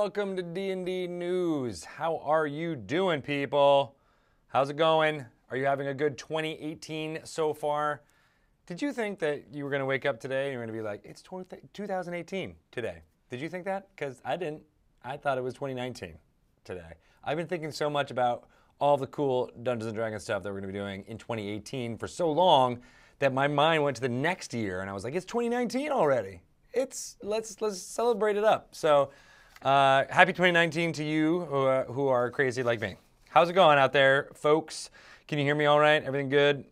welcome to D&D News. How are you doing, people? How's it going? Are you having a good 2018 so far? Did you think that you were going to wake up today and you're going to be like, it's 2018 today? Did you think that? Because I didn't. I thought it was 2019 today. I've been thinking so much about all the cool Dungeons & Dragons stuff that we're going to be doing in 2018 for so long that my mind went to the next year and I was like, it's 2019 already. Let's celebrate it up. So happy 2019 to you who are crazy like me. How's it going out there, folks? Can you hear me all right? Everything good?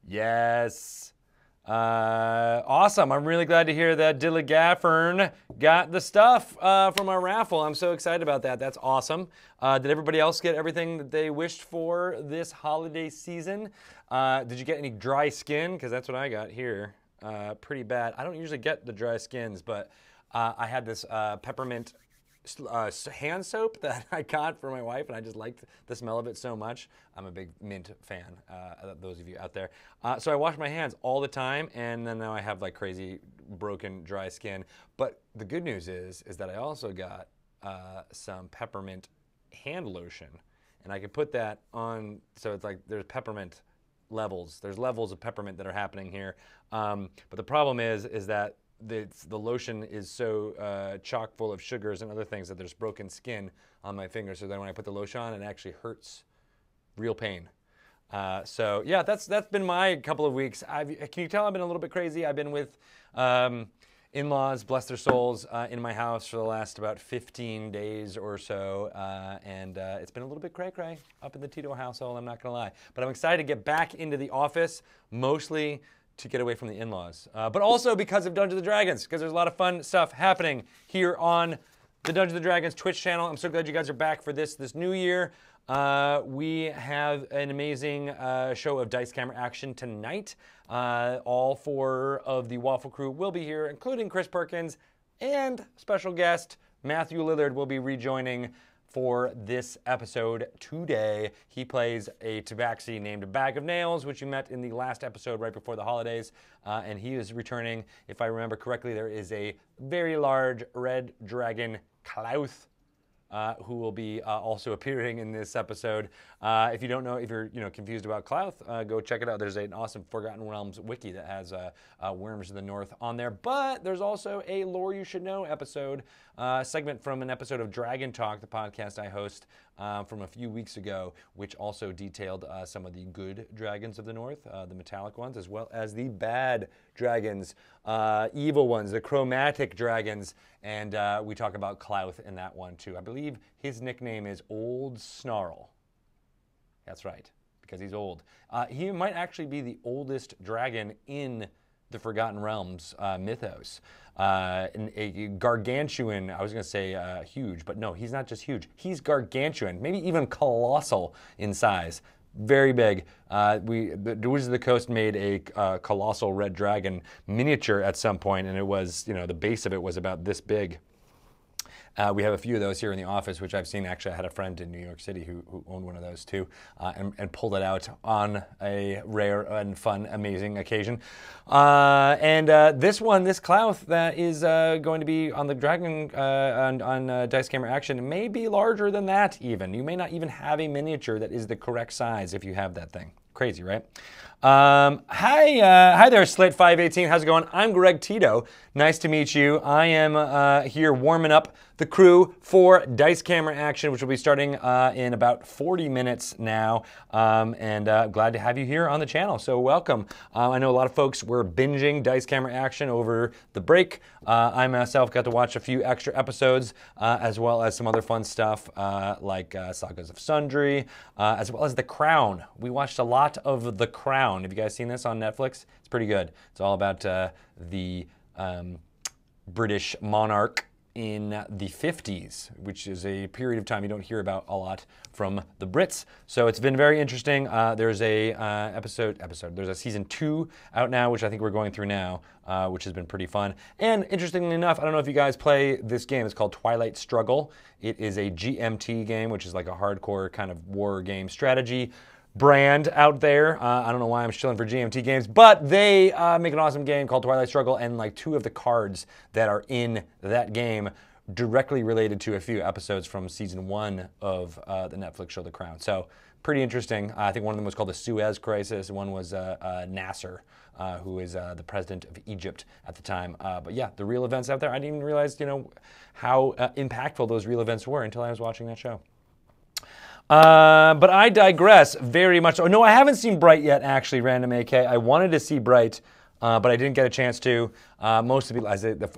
Yes. Awesome. I'm really glad to hear that Dilla Gaffern got the stuff from our raffle. I'm so excited about that. That's awesome. Did everybody else get everything that they wished for this holiday season? Did you get any dry skin? Because that's what I got here. Pretty bad. I don't usually get the dry skins, but I had this Peppermint hand soap that I got for my wife, and I just liked the smell of it so much. I'm a big mint fan, those of you out there. So I wash my hands all the time, and then now I have like crazy broken dry skin. But the good news is that I also got some peppermint hand lotion, and I can put that on, so it's like there's peppermint levels. There's levels of peppermint that are happening here. But the problem is that the lotion is so chock full of sugars and other things that there's broken skin on my fingers. So then when I put the lotion on, it actually hurts. Real pain. So yeah, that's been my couple of weeks. Can you tell I've been a little bit crazy? I've been with in-laws, bless their souls, in my house for the last about 15 days or so. And it's been a little bit cray-cray up in the Tito household, I'm not going to lie. But I'm excited to get back into the office, mostly to get away from the in-laws. But also because of Dungeons & Dragons, because there's a lot of fun stuff happening here on the Dungeons & Dragons Twitch channel. I'm so glad you guys are back for this new year. We have an amazing show of Dice Camera action tonight. All four of the Waffle Crew will be here, including Chris Perkins, and special guest Matthew Lillard will be rejoining for this episode today. He plays a tabaxi named Bag of Nails, which you met in the last episode right before the holidays, and he is returning. If I remember correctly, there is a very large red dragon, Klauth, who will be also appearing in this episode. If you don't know, if you're confused about Klauth, go check it out. There's an awesome Forgotten Realms wiki that has Worms of the North on there. But there's also a Lore You Should Know episode, segment from an episode of Dragon Talk, the podcast I host from a few weeks ago, which also detailed some of the good dragons of the North, the metallic ones, as well as the bad dragons, evil ones, the chromatic dragons, and we talk about Klauth in that one too. I believe his nickname is Old Snarl. That's right, because he's old. He might actually be the oldest dragon in the Forgotten Realms mythos. A gargantuan, I was going to say huge, but no, he's not just huge. He's gargantuan, maybe even colossal in size. Very big. The Wizards of the Coast made a colossal red dragon miniature at some point, and it was, the base of it was about this big. We have a few of those here in the office, which I've seen. Actually, I had a friend in New York City who owned one of those too, and pulled it out on a rare and fun, amazing occasion. This Klauth that is going to be on the Dragon on Dice Camera Action may be larger than that even. You may not even have a miniature that is the correct size if you have that thing. Crazy, right? Hi there, Slit518. How's it going? I'm Greg Tito. Nice to meet you. I am here warming up the crew for Dice Camera Action, which will be starting in about 40 minutes now. Glad to have you here on the channel. So welcome. I know a lot of folks were binging Dice Camera Action over the break. I myself got to watch a few extra episodes, as well as some other fun stuff like Sagas of Sundry, as well as The Crown. We watched a lot of The Crown. Have you guys seen this on Netflix? It's pretty good. It's all about the British monarch in the 50s, which is a period of time you don't hear about a lot from the Brits. So it's been very interesting. There's a there's a season 2 out now, which I think we're going through now, which has been pretty fun. And interestingly enough, I don't know if you guys play this game. It's called Twilight Struggle. It is a GMT game, which is like a hardcore kind of war game strategy brand out there. I don't know why I'm shilling for GMT games, but they make an awesome game called Twilight Struggle, and like 2 of the cards that are in that game directly related to a few episodes from season 1 of the Netflix show The Crown. So pretty interesting. I think one of them was called the Suez Crisis. One was Nasser, who is the president of Egypt at the time. But yeah, the real events out there. I didn't even realize, how impactful those real events were until I was watching that show. But I digress very much. Oh, no, I haven't seen Bright yet, actually, Random AK. I wanted to see Bright, but I didn't get a chance to. Most of the people, as the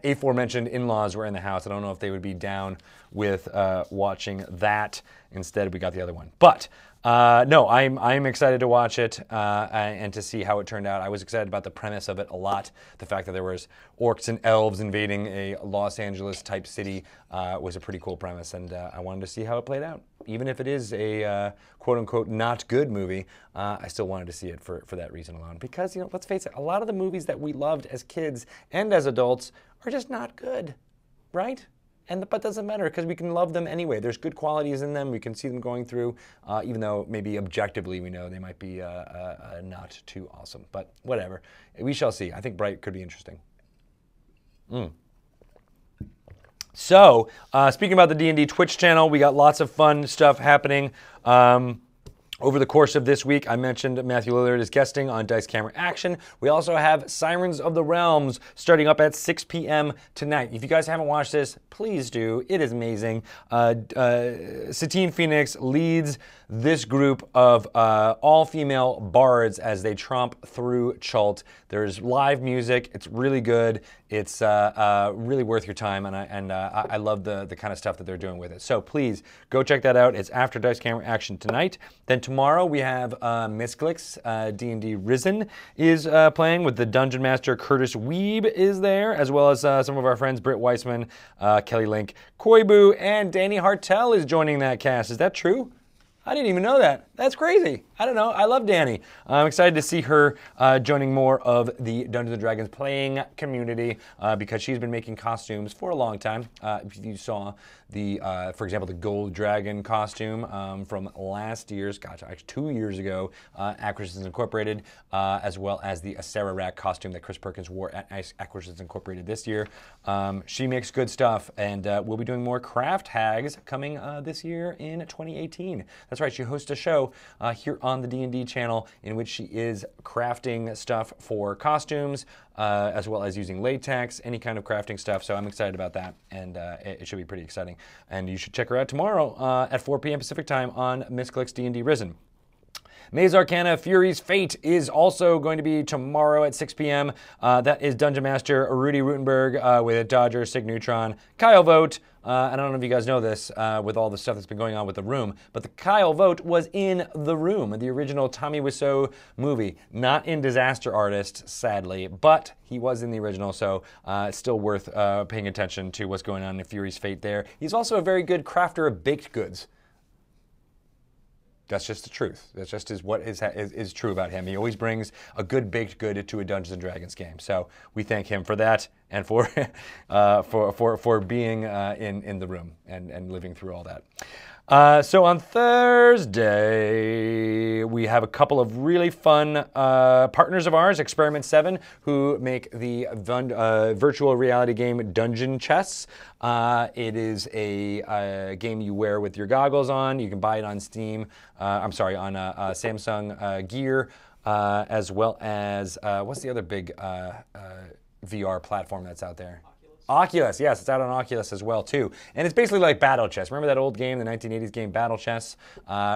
aforementioned in-laws were in the house. I don't know if they would be down with watching that. Instead, we got the other one. But no, I'm excited to watch it and to see how it turned out. I was excited about the premise of it a lot. The fact that there was orcs and elves invading a Los Angeles-type city was a pretty cool premise, and I wanted to see how it played out. Even if it is a quote-unquote not good movie, I still wanted to see it for that reason alone. Because, let's face it, a lot of the movies that we loved as kids and as adults are just not good, right? But doesn't matter because we can love them anyway. There's good qualities in them. We can see them going through, even though maybe objectively we know they might be not too awesome. But whatever. We shall see. I think Bright could be interesting. So, speaking about the D&D Twitch channel, we got lots of fun stuff happening. Over the course of this week, I mentioned Matthew Lillard is guesting on Dice Camera Action. We also have Sirens of the Realms starting up at 6 p.m. tonight. If you guys haven't watched this, please do. It is amazing. Satine Phoenix leads this group of all-female bards as they tromp through Chult. There's live music. It's really good. It's really worth your time, and I love the kind of stuff that they're doing with it. So please go check that out. It's after Dice Camera Action tonight. Then tomorrow we have Misclicks, D&D Risen is playing with the Dungeon Master Curtis Weeb is there, as well as some of our friends Britt Weissman, Kelly Link, Koibu, and Danny Hartel is joining that cast. Is that true? I didn't even know that. That's crazy. I don't know. I love Danny. I'm excited to see her joining more of the Dungeons & Dragons playing community because she's been making costumes for a long time. If you saw for example, the Gold Dragon costume from last year's, actually 2 years ago, Acquisitions Incorporated, as well as the Acererak costume that Chris Perkins wore at Acquisitions Incorporated this year. She makes good stuff, and we'll be doing more craft hags coming this year in 2018. That's right, she hosts a show here on the D&D channel in which she is crafting stuff for costumes, as well as using latex, any kind of crafting stuff. So I'm excited about that, and it should be pretty exciting. And you should check her out tomorrow at 4 p.m. Pacific time on Misclick's D&D Risen. Maze Arcana Fury's Fate is also going to be tomorrow at 6 p.m. That is Dungeon Master Rudy Rutenberg with Dodger, Sig Neutron, Kyle Vogt. I don't know if you guys know this with all the stuff that's been going on with The Room, but the Kyle Vogt was in The Room, the original Tommy Wiseau movie. Not in Disaster Artist, sadly, but he was in the original, so it's still worth paying attention to what's going on in Fury's Fate there. He's also a very good crafter of baked goods. That's just the truth. That's just what is true about him. He always brings a good baked good to a Dungeons & Dragons game. So we thank him for that and for being in The Room and living through all that. So on Thursday, we have a couple of really fun partners of ours, Experiment 7, who make the virtual reality game Dungeon Chess. It is a game you wear with your goggles on. You can buy it on Steam. On Samsung Gear, as well as, what's the other big VR platform that's out there? Oculus, yes, it's out on Oculus as well, too. And it's basically like Battle Chess. Remember that old game, the 1980s game Battle Chess,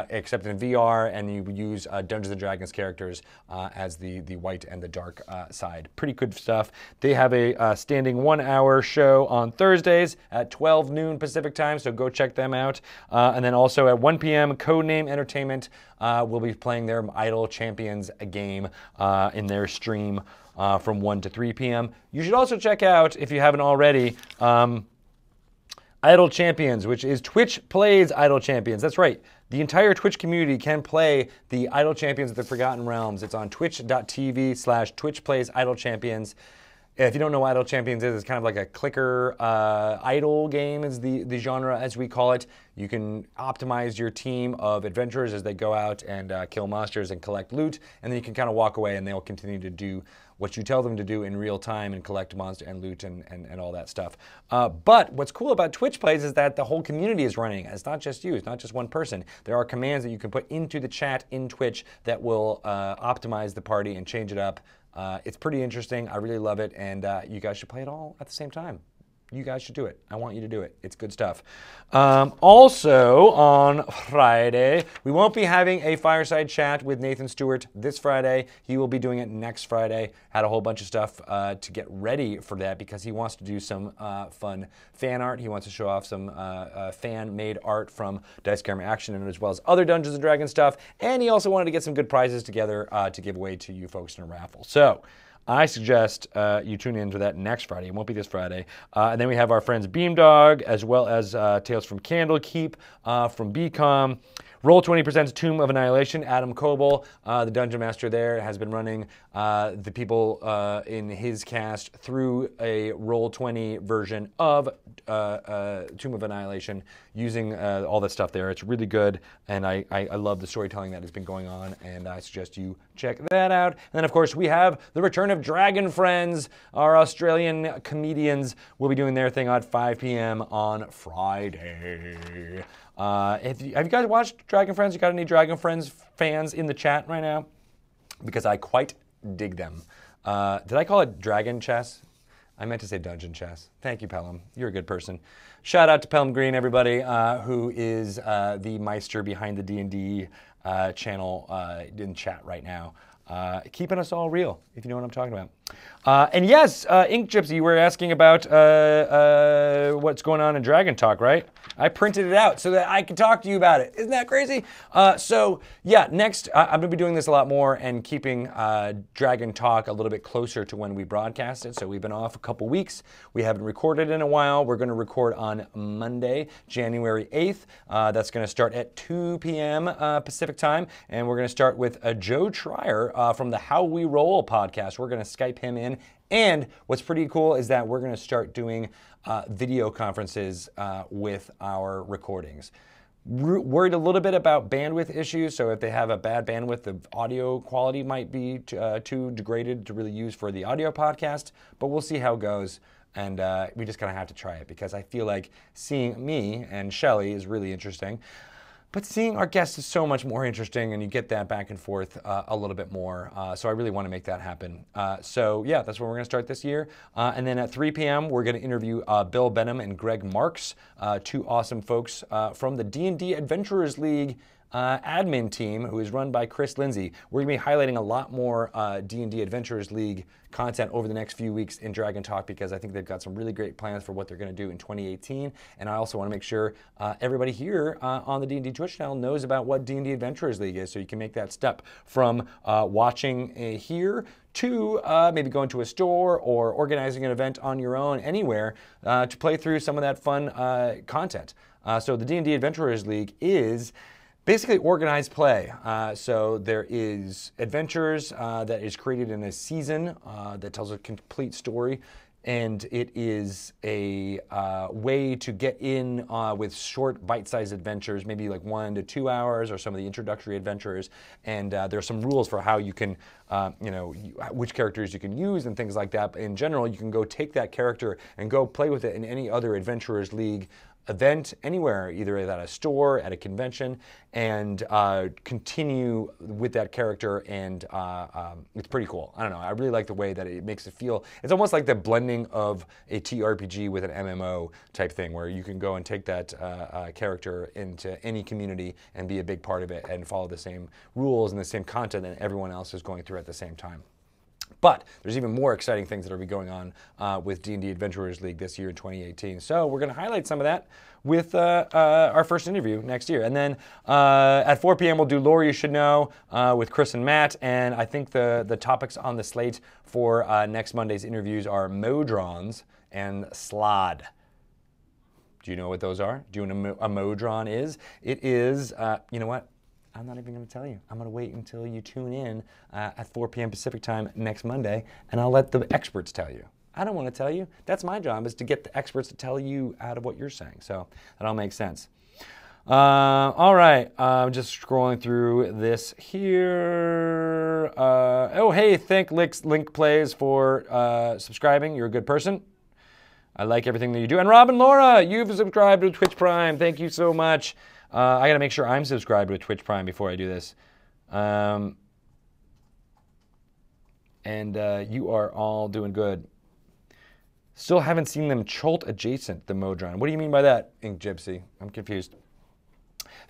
except in VR, and you use Dungeons & Dragons characters as the white and the dark side. Pretty good stuff. They have a standing 1-hour show on Thursdays at 12 noon Pacific time, so go check them out. And then also at 1 p.m., Codename Entertainment will be playing their Idle Champions game in their stream from 1 to 3 p.m. You should also check out, if you haven't already, Idle Champions, which is Twitch Plays Idle Champions. That's right. The entire Twitch community can play the Idle Champions of the Forgotten Realms. It's on twitch.tv/Twitch Plays Idle Champions. If you don't know what Idle Champions is, it's kind of like a clicker idle game is the genre as we call it. You can optimize your team of adventurers as they go out and kill monsters and collect loot, and then you can kind of walk away and they'll continue to do what you tell them to do in real time and collect monster and loot and all that stuff. But what's cool about Twitch Plays is that the whole community is running. It's not just you, it's not just one person. There are commands that you can put into the chat in Twitch that will optimize the party and change it up. It's pretty interesting. I really love it, and you guys should play it all at the same time. You guys should do it. I want you to do it. It's good stuff. Also, on Friday, we won't be having a fireside chat with Nathan Stewart this Friday. He will be doing it next Friday. Had a whole bunch of stuff to get ready for that because he wants to do some fun fan art. He wants to show off some fan-made art from Dice Camera Action and as well as other Dungeons & Dragons stuff. And he also wanted to get some good prizes together to give away to you folks in a raffle. So I suggest you tune in to that next Friday. It won't be this Friday. And then we have our friends Beamdog, as well as Tales from Candlekeep from BCom. Roll20 presents Tomb of Annihilation. Adam Coble, the Dungeon Master there, has been running the people in his cast through a Roll20 version of Tomb of Annihilation using all that stuff there. It's really good, and I love the storytelling that has been going on, and I suggest you check that out. And then, of course, we have the return of Dragon Friends. Our Australian comedians will be doing their thing at 5 p.m. on Friday. Have you guys watched Dragon Friends? You got any Dragon Friends fans in the chat right now? Because I quite dig them. Did I call it Dragon Chess? I meant to say Dungeon Chess. Thank you, Pelham. You're a good person. Shout out to Pelham Green, everybody, who is the Meister behind the D&D channel in chat right now. Keeping us all real, if you know what I'm talking about. And yes, Ink Gypsy, you were asking about what's going on in Dragon Talk, right? I printed it out so that I can talk to you about it. Isn't that crazy? So yeah, next, I'm gonna be doing this a lot more and keeping Dragon Talk a little bit closer to when we broadcast it. So we've been off a couple weeks. We haven't recorded in a while. We're gonna record on Monday, January 8th. That's gonna start at 2 p.m. Pacific time. And we're gonna start with Joe Trier from the How We Roll podcast. We're gonna Skype him in. And what's pretty cool is that we're going to start doing video conferences with our recordings. Worried a little bit about bandwidth issues, so if they have a bad bandwidth, the audio quality might be too degraded to really use for the audio podcast, but we'll see how it goes. And we just kind of have to try it because I feel like seeing me and Shelly is really interesting. But seeing our guests is so much more interesting, and you get that back and forth a little bit more. So I really want to make that happen. So yeah, that's where we're going to start this year. And then at 3 p.m., we're going to interview Bill Benham and Greg Marks, two awesome folks from the D&D Adventurers League admin team, who is run by Chris Lindsay. We're going to be highlighting a lot more D&D Adventurers League content over the next few weeks in Dragon Talk because I think they've got some really great plans for what they're going to do in 2018. And I also want to make sure everybody here on the D&D Twitch channel knows about what D&D Adventurers League is, so you can make that step from watching here to maybe going to a store or organizing an event on your own anywhere to play through some of that fun content. So the D&D Adventurers League is basically organized play. So there is adventures that is created in a season that tells a complete story. And it is a way to get in with short bite-sized adventures, maybe like 1 to 2 hours or some of the introductory adventures. And there are some rules for how you can, which characters you can use and things like that. But in general, you can go take that character and go play with it in any other Adventurers League event anywhere, either at a store, at a convention, and continue with that character, and it's pretty cool. I don't know, I really like the way that it makes it feel. It's almost like the blending of a TRPG with an MMO type thing, where you can go and take that character into any community and be a big part of it and follow the same rules and the same content that everyone else is going through at the same time. But there's even more exciting things that will be going on with D&D Adventurers League this year in 2018. So we're going to highlight some of that with our first interview next year. And then at 4 p.m. we'll do Lore You Should Know with Chris and Matt. And I think the topics on the slate for next Monday's interviews are Modrons and Slod. Do you know what those are? Do you know what a Modron is? It is, you know what? I'm not even going to tell you. I'm going to wait until you tune in at 4 p.m. Pacific time next Monday, and I'll let the experts tell you. I don't want to tell you. That's my job, is to get the experts to tell you out of what you're saying. So that all makes sense. All right, I'm just scrolling through this here. Oh, hey, thank Link Plays for subscribing. You're a good person. I like everything that you do. And Robin Laura, you've subscribed to Twitch Prime. Thank you so much. I got to make sure I'm subscribed with Twitch Prime before I do this. And you are all doing good. Still haven't seen them Cholt adjacent, the Modron. What do you mean by that, Ink Gypsy? I'm confused.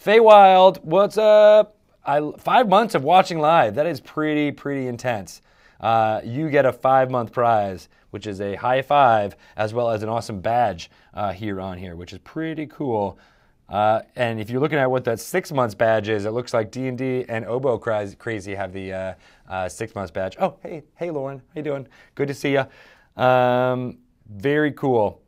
Feywild, what's up? 5 months of watching live. That is pretty intense. You get a 5-month prize, which is a high five, as well as an awesome badge here, which is pretty cool. And if you're looking at what that 6 months badge is, it looks like D&D and Oboe Crazy have the 6 months badge. Oh, hey, Lauren, how you doing? Good to see you. Very cool.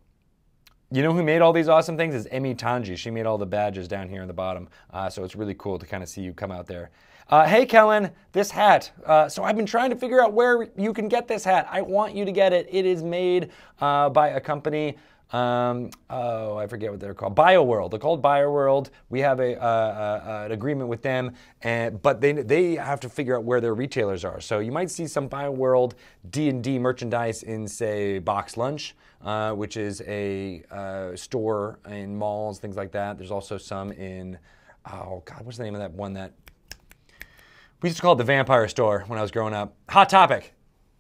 You know who made all these awesome things is Emi Tanji. She made all the badges down here in the bottom. So it's really cool to kind of see you come out there. Hey, Kellen, this hat. So I've been trying to figure out where you can get this hat. I want you to get it. It is made by a company. Oh, I forget what they're called. BioWorld. They're called BioWorld. We have an agreement with them, but they have to figure out where their retailers are. So you might see some BioWorld D&D merchandise in, say, Box Lunch, which is a store in malls, things like that. There's also some in, oh God, what's the name of that one that we used to call it the Vampire Store when I was growing up? Hot Topic.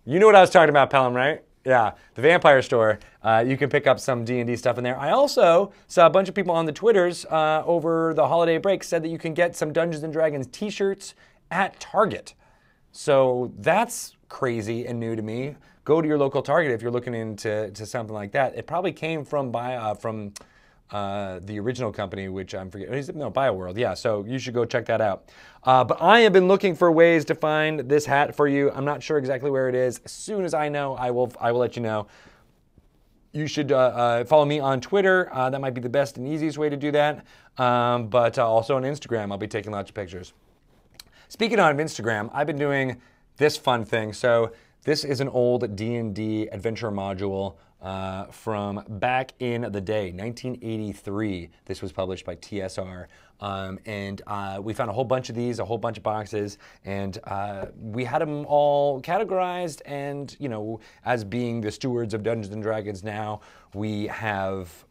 You know what I was talking about, Pelham, right? Yeah, the Vampire Store. You can pick up some D&D stuff in there. I also saw a bunch of people on the Twitters over the holiday break said that you can get some Dungeons & Dragons t-shirts at Target. So that's crazy and new to me. Go to your local Target if you're looking into something like that. It probably came from the original company, which I'm forgetting. No, BioWorld. Yeah, so you should go check that out. But I have been looking for ways to find this hat for you. I'm not sure exactly where it is. As soon as I know, I will let you know. You should follow me on Twitter. That might be the best and easiest way to do that. But also on Instagram, I'll be taking lots of pictures. Speaking of Instagram, I've been doing this fun thing. So this is an old D&D adventure module from back in the day, 1983. This was published by TSR. And we found a whole bunch of these, a whole bunch of boxes, and we had them all categorized. And, you know, as being the stewards of Dungeons & Dragons now, we have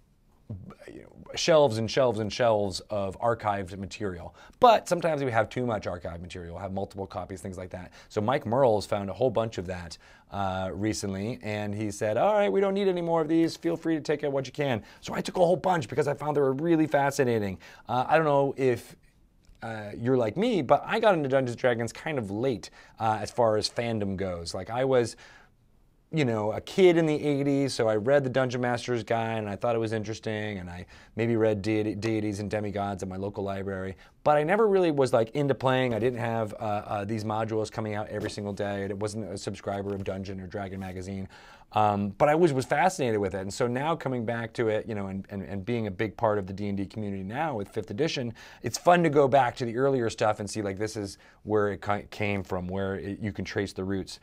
shelves and shelves and shelves of archived material. But sometimes we have too much archived material. We'll have multiple copies, things like that. So Mike Merles found a whole bunch of that recently, and he said, all right, we don't need any more of these. Feel free to take out what you can. So I took a whole bunch because I found they were really fascinating. I don't know if you're like me, but I got into Dungeons & Dragons kind of late as far as fandom goes. Like, I was, you know, a kid in the 80s, so I read the Dungeon Master's Guide, and I thought it was interesting, and I maybe read Deities and Demigods at my local library, but I never really was like into playing. I didn't have these modules coming out every single day, and it wasn't a subscriber of Dungeon or Dragon magazine. But I was fascinated with it, and so now coming back to it, you know, and being a big part of the D&D community now with 5th edition, it's fun to go back to the earlier stuff and see, like, this is where it came from, where you can trace the roots.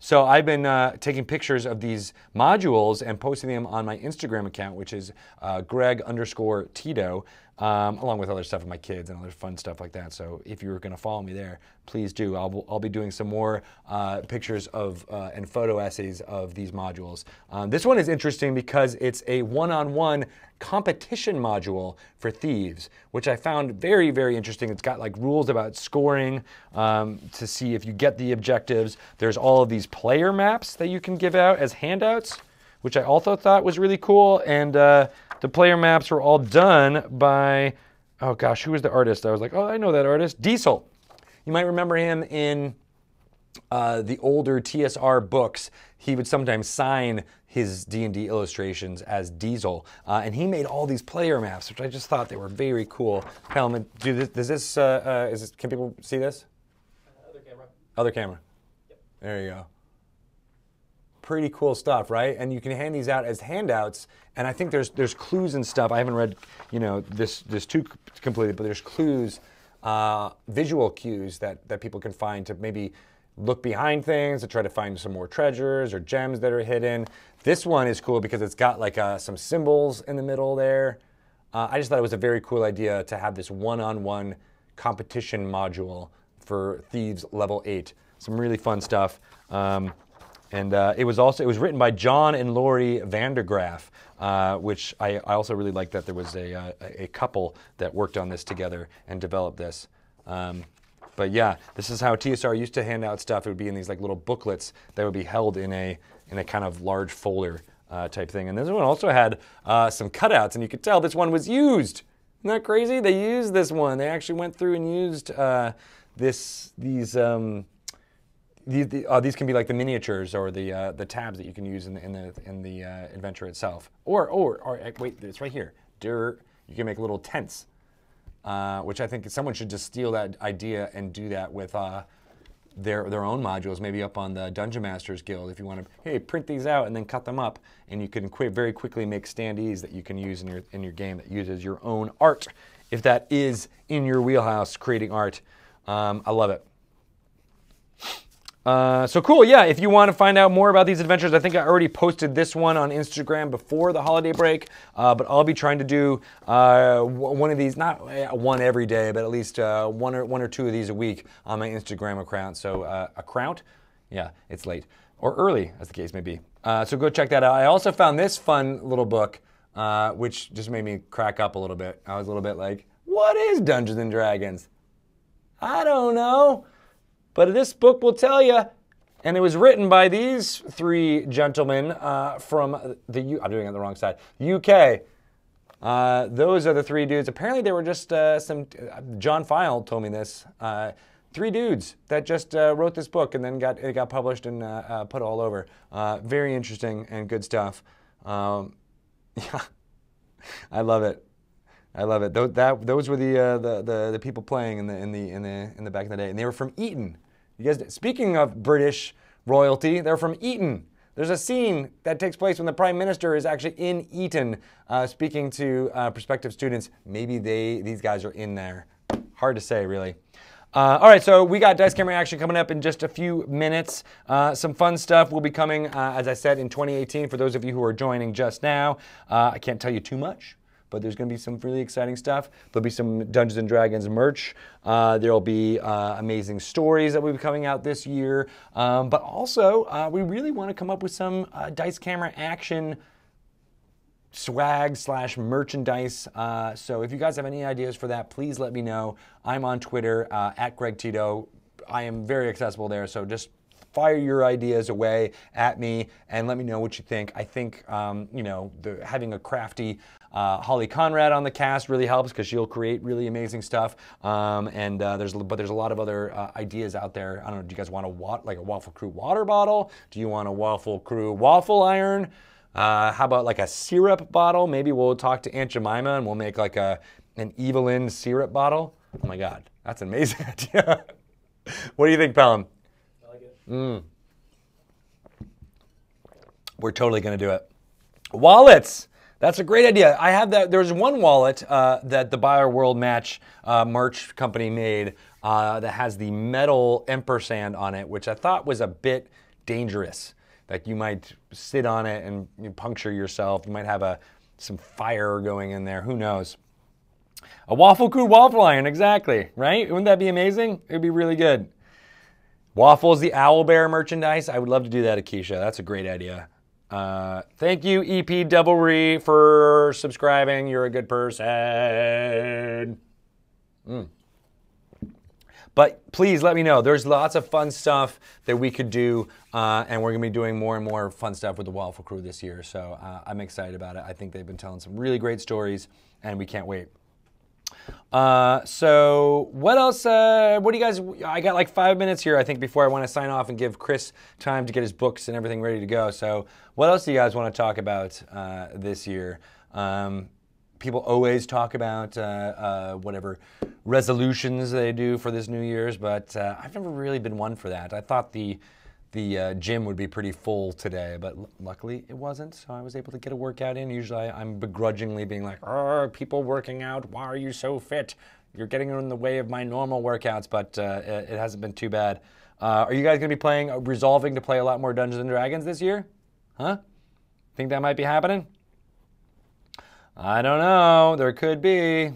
So I've been taking pictures of these modules and posting them on my Instagram account, which is Greg_Tito, along with other stuff with my kids and other fun stuff like that. So if you're going to follow me there, please do. I'll be doing some more pictures of and photo essays of these modules. This one is interesting because it's a one-on-one competition module for thieves, which I found very, very interesting. It's got like rules about scoring to see if you get the objectives. There's all of these player maps that you can give out as handouts, which I also thought was really cool. And the player maps were all done by, oh gosh, who was the artist? I was like, oh, I know that artist. Diesel. You might remember him in the older TSR books. He would sometimes sign his D&D illustrations as Diesel. And he made all these player maps, which I just thought they were very cool. Pelham, can people see this? Other camera. Other camera. Yep. There you go. Pretty cool stuff, right? And you can hand these out as handouts, and I think there's clues and stuff. I haven't read, you know, this too completely, but there's clues, visual cues that people can find to maybe look behind things to try to find some more treasures or gems that are hidden. This one is cool because it's got like some symbols in the middle there. I just thought it was a very cool idea to have this one-on-one competition module for Thieves Level 8. Some really fun stuff. It was written by John and Lori Vandergraff, which I also really like that there was a couple that worked on this together and developed this. But yeah, this is how TSR used to hand out stuff. It would be in these like little booklets that would be held in a kind of large folder type thing. And this one also had some cutouts, and you could tell this one was used. Isn't that crazy? They used this one. They actually went through and used these can be like the miniatures or the tabs that you can use in the adventure itself. Or wait, it's right here. You can make little tents, which I think someone should just steal that idea and do that with their own modules, maybe up on the Dungeon Masters Guild. If you want to, hey, print these out and then cut them up, and you can very quickly make standees that you can use in your game that uses your own art, if that is in your wheelhouse, creating art. I love it. So cool, yeah, if you want to find out more about these adventures, I think I already posted this one on Instagram before the holiday break, but I'll be trying to do one of these, not one every day, but at least one or two of these a week on my Instagram account. So yeah, it's late, or early, as the case may be. So go check that out. I also found this fun little book, which just made me crack up a little bit. I was a little bit like, what is Dungeons and Dragons? I don't know. But this book will tell you, and it was written by these three gentlemen from I'm doing it on the wrong side, UK. Those are the three dudes. Apparently they were just John File told me this, 3 dudes that just wrote this book and then it got published and put all over. Very interesting and good stuff. Yeah, I love it. I love it. Those were the people playing in the back in the day, and they were from Eton. You guys, speaking of British royalty, they're from Eton. There's a scene that takes place when the Prime Minister is actually in Eton, speaking to prospective students. Maybe these guys are in there. Hard to say, really. All right, so we got Dice Camera Action coming up in just a few minutes. Some fun stuff will be coming, as I said, in 2018. For those of you who are joining just now, I can't tell you too much, but there's going to be some really exciting stuff. There'll be some Dungeons and Dragons merch. There'll be amazing stories that will be coming out this year. But also, we really want to come up with some Dice Camera Action swag / merchandise. So if you guys have any ideas for that, please let me know. I'm on Twitter, at Greg Tito. I am very accessible there, so just fire your ideas away at me and let me know what you think. I think, having a crafty Holly Conrad on the cast really helps because she'll create really amazing stuff. There's a lot of other ideas out there. I don't know, do you guys want a Waffle Crew water bottle? Do you want a Waffle Crew waffle iron? How about like a syrup bottle? Maybe we'll talk to Aunt Jemima and we'll make like an Evelyn syrup bottle. Oh my God, that's an amazing idea. What do you think, Pelham? I like it. We're totally going to do it. Wallets. That's a great idea. I have that. There's one wallet that the Buyer World Match merch company made that has the metal ampersand on it, which I thought was a bit dangerous. Like you might sit on it and you puncture yourself. You might have some fire going in there. Who knows? A Waffle Crew waffle iron, exactly, right? Wouldn't that be amazing? It would be really good. Waffles, the Owl Bear merchandise. I would love to do that, Akeisha. That's a great idea. Thank you, EP Doublery, for subscribing. You're a good person. But please let me know. There's lots of fun stuff that we could do, and we're going to be doing more and more fun stuff with the Waffle Crew this year. So I'm excited about it. I think they've been telling some really great stories, and we can't wait. So what else, what do you guys, I got like 5 minutes here, I think, before I want to sign off and give Chris time to get his books and everything ready to go. So what else do you guys want to talk about this year? People always talk about whatever resolutions they do for this New Year's, but I've never really been one for that. I thought the gym would be pretty full today, but luckily it wasn't, so I was able to get a workout in. Usually I'm begrudgingly being like, people working out, why are you so fit? You're getting in the way of my normal workouts, but it hasn't been too bad. Are you guys going to be resolving to play a lot more Dungeons & Dragons this year? Huh? Think that might be happening? I don't know. There could be.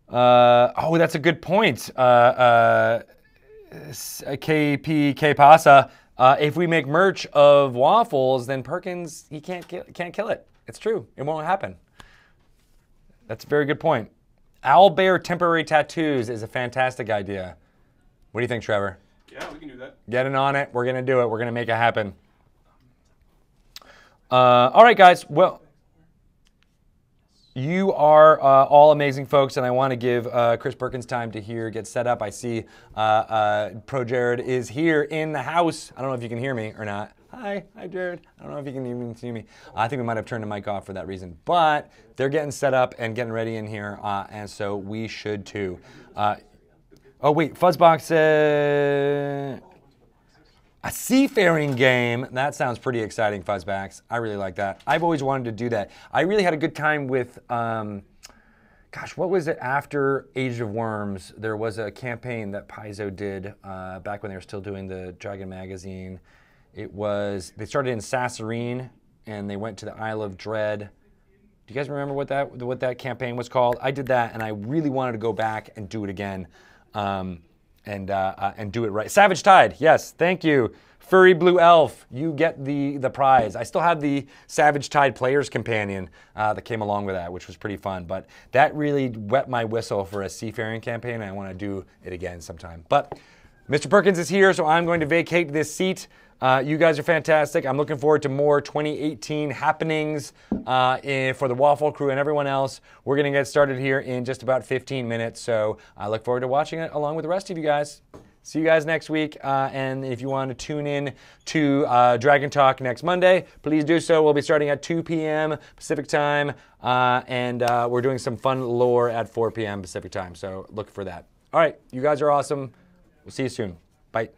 Oh, that's a good point. KP Pasa. If we make merch of waffles, then Perkins, he can't kill it. It's true. It won't happen. That's a very good point. Owlbear temporary tattoos is a fantastic idea. What do you think, Trevor? Yeah, we can do that. Getting on it. We're going to do it. We're going to make it happen. All right, guys. Well, you are all amazing folks, and I want to give Chris Perkins time to get set up. I see Pro Jared is here in the house. I don't know if you can hear me or not. Hi, Jared. I don't know if you can even see me. I think we might have turned the mic off for that reason, but they're getting set up and getting ready in here, and so we should too. Oh wait, Fuzzbox said a seafaring game. That sounds pretty exciting, Fuzzbox. I really like that. I've always wanted to do that. I really had a good time with, gosh, what was it after Age of Worms? There was a campaign that Paizo did back when they were still doing the Dragon magazine. They started in Sasserine and they went to the Isle of Dread. Do you guys remember what that campaign was called? I did that, and I really wanted to go back and do it again. And do it right. Savage Tide, yes, thank you. Furry Blue Elf, you get the prize. I still have the Savage Tide Player's Companion that came along with that, which was pretty fun. But that really wet my whistle for a seafaring campaign, and I want to do it again sometime. But Mr. Perkins is here, so I'm going to vacate this seat. You guys are fantastic. I'm looking forward to more 2018 happenings for the Waffle Crew and everyone else. We're going to get started here in just about 15 minutes, so I look forward to watching it along with the rest of you guys. See you guys next week, and if you want to tune in to Dragon Talk next Monday, please do so. We'll be starting at 2 p.m. Pacific time, and we're doing some fun lore at 4 p.m. Pacific time, so look for that. All right, you guys are awesome. We'll see you soon. Bye.